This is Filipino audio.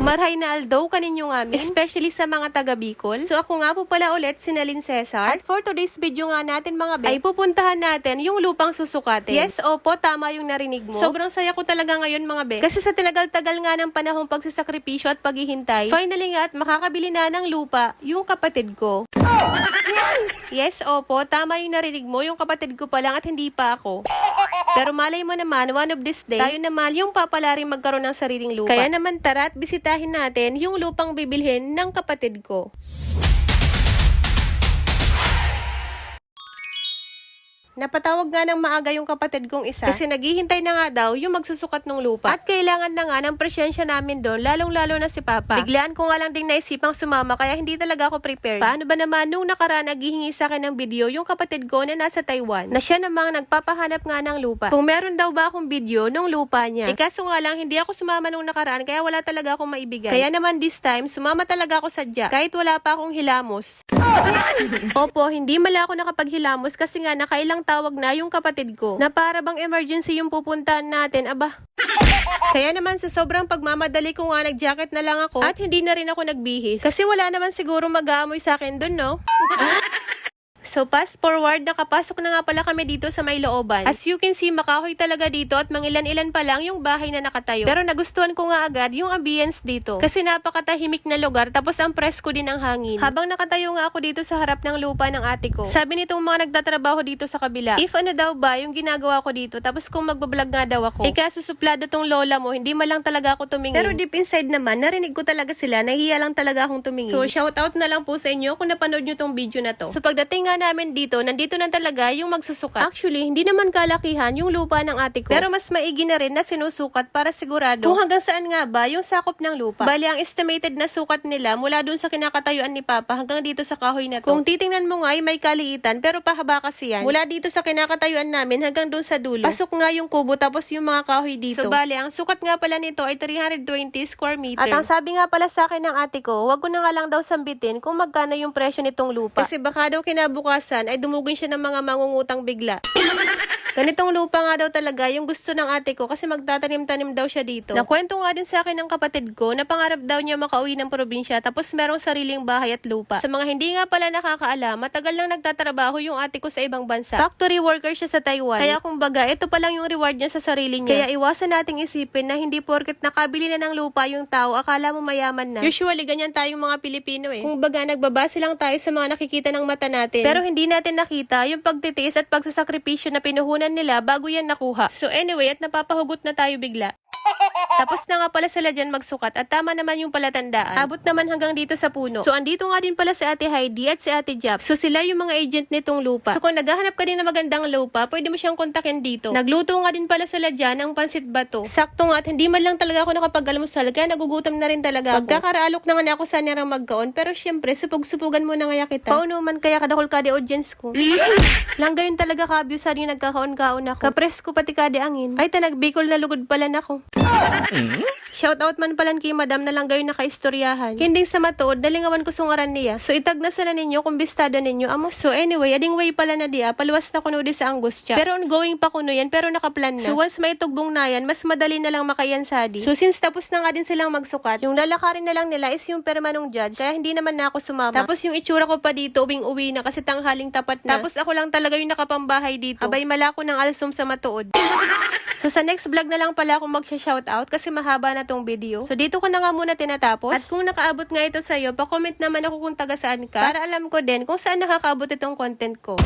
Marhay na aldaw kaninyo amin, especially sa mga taga Bicol. So ako nga po pala ulit si Nalyn Cesar. At for today's video nga natin mga be, ay pupuntahan natin yung lupang susukatin. Yes, opo, tama yung narinig mo. Sobrang saya ko talaga ngayon mga be. Kasi sa tinagal-tagal nga ng panahong pagsasakripisyo at paghihintay, finally nga at makakabili na ng lupa yung kapatid ko. Yes, opo, tama yung narinig mo, yung kapatid ko pa lang at hindi pa ako. Pero malay mo naman, one of this day, tayo naman yung papalaring magkaroon ng sariling lupa. Kaya naman tara at bisitahin natin yung lupang bibilhin ng kapatid ko. Napatawag nga ng maaga yung kapatid kong isa kasi naghihintay na nga daw yung magsusukat ng lupa. At kailangan na nga ng presyensya namin doon, lalong-lalo na si Papa. Biglaan ko nga lang ding naisipang sumama kaya hindi talaga ako prepared. Paano ba naman nung nakaraan naghihingi sa akin ng video yung kapatid ko na nasa Taiwan, na siya namang nagpapahanap nga ng lupa. Kung meron daw ba akong video nung lupa niya. Kaso nga lang hindi ako sumama nung nakaraan kaya wala talaga akong maibigay. Kaya naman this time, sumama talaga ako sadya kahit wala pa akong hilamos. Opo, hindi mala ako nakapaghilamos kasi nga nakailang tawag na yung kapatid ko na para bang emergency yung pupuntahan natin, aba. Kaya naman sa sobrang pagmamadali ko nga nag-jacket na lang ako at hindi na rin ako nagbihis. Kasi wala naman siguro mag-aamoy sa akin dun, no? So, fast forward, nakapasok na nga pala kami dito sa may looban. As you can see, makahoy talaga dito at mangilan-ilan pa lang yung bahay na nakatayo. Pero nagustuhan ko nga agad yung ambience dito. Kasi napakatahimik na lugar tapos ang presko din ang hangin. Habang nakatayo nga ako dito sa harap ng lupa ng ate ko, sabi nitong mga nagtatrabaho dito sa kabila, if ano daw ba yung ginagawa ko dito tapos kung magbablog nga daw ako. Kaso suplada tong lola mo, hindi malang talaga ako tumingin. Pero deep inside naman, narinig ko talaga sila, nahiya lang talaga akong tumingin. So, shout out na lang po sa inyo kung napanood nyo tong video na to. So, pagdating nga namin dito, nandito na talaga yung magsusukat. Actually, hindi naman kalakihan yung lupa ng ate ko. Pero mas maigi na rin na sinusukat para sigurado kung hanggang saan nga ba yung sakop ng lupa. Bali, ang estimated na sukat nila mula dun sa kinakatayuan ni Papa hanggang dito sa kahoy na to. Kung titingnan mo nga ay may kaliitan pero pahaba kasi yan. Mula dito sa kinakatayuan namin hanggang dun sa dulo. Pasok nga yung kubo tapos yung mga kahoy dito. So, bali, ang sukat nga pala nito ay 320 square meter. At ang sabi nga pala sa akin ng ate ko, wag ko na nga lang daw sambitin kung magkano yung presyo nitong lupa. Kasi baka daw kinabukasan ay dumugin siya ng mga mangungutang bigla. Ganitong lupa nga daw talaga yung gusto ng ate ko kasi magtatanim-tanim daw siya dito. Nakwento nga din sa akin ng kapatid ko na pangarap daw niya makauwi ng probinsya tapos merong sariling bahay at lupa. Sa mga hindi nga pala nakakaalam, matagal nang nagtatrabaho yung ate ko sa ibang bansa. Factory worker siya sa Taiwan. Kaya kumbaga, ito pa lang yung reward niya sa sarili niya. Kaya iwasan nating isipin na hindi porket nakabili na ng lupa yung tao, akala mo mayaman na. Usually, ganyan tayong mga Pilipino eh. Kumbaga, nagbabase lang tayo sa mga nakikita ng mata natin. Pero hindi natin nakita yung pagtitiis at pagsasakripisyo na pinuhunan nila bago yan nakuha. So anyway, at napapahugot na tayo bigla. Tapos na nga pala sila dyan magsukat at tama naman yung palatandaan. Abot naman hanggang dito sa puno. So andito nga din pala si Ate Heidi at si Ate Jap. So sila yung mga agent nitong lupa. So kung naghahanap ka din ng magandang lupa, pwede mo siyang kontakin dito. Nagluto nga din pala sila dyan ng pansit bato. Sakto nga at hindi man lang talaga ako nakapag-almusal kaya nagugutom na rin talaga ako. Pagkakaraalok na nga ako sana nang magkaon pero syempre supug-supugan mo na nga kita. Pauno man kaya kadakol ka di audience ko. Langgayon talaga kabyo sa rin nagkakaon-kaon ako. Kapres ko pati kade angin. Ay tanagbikol na lugod pala nako. Shout out man palan kay madam na lang gayon nakaistoryahan. Kinding sa matuod, dalingawan ko sungaran niya. So itag na sana ninyo kung bistada ninyo. Amos, so anyway, ading way pala na diya, paluwas na kuno di sa angustia. Pero ongoing pa kuno yan, pero nakaplan na. So once may tugbong na yan, mas madali na lang makayansadi. So since tapos na nga din silang magsukat, yung lalakarin na lang nila is yung perma nung judge, kaya hindi naman na ako sumama. Tapos yung itsura ko pa dito, uwing-uwi na kasi tanghaling tapat na. Tapos ako lang talaga yung nakapambahay dito. Abay malako ng alsum sa matuod. So sa next vlog na lang pala ako magsha-shoutout kasi mahaba na tong video. So dito ko na nga muna tinatapos. At kung nakaabot nga ito sa'yo, pa-comment naman ako kung taga saan ka para alam ko din kung saan nakakaabot itong content ko.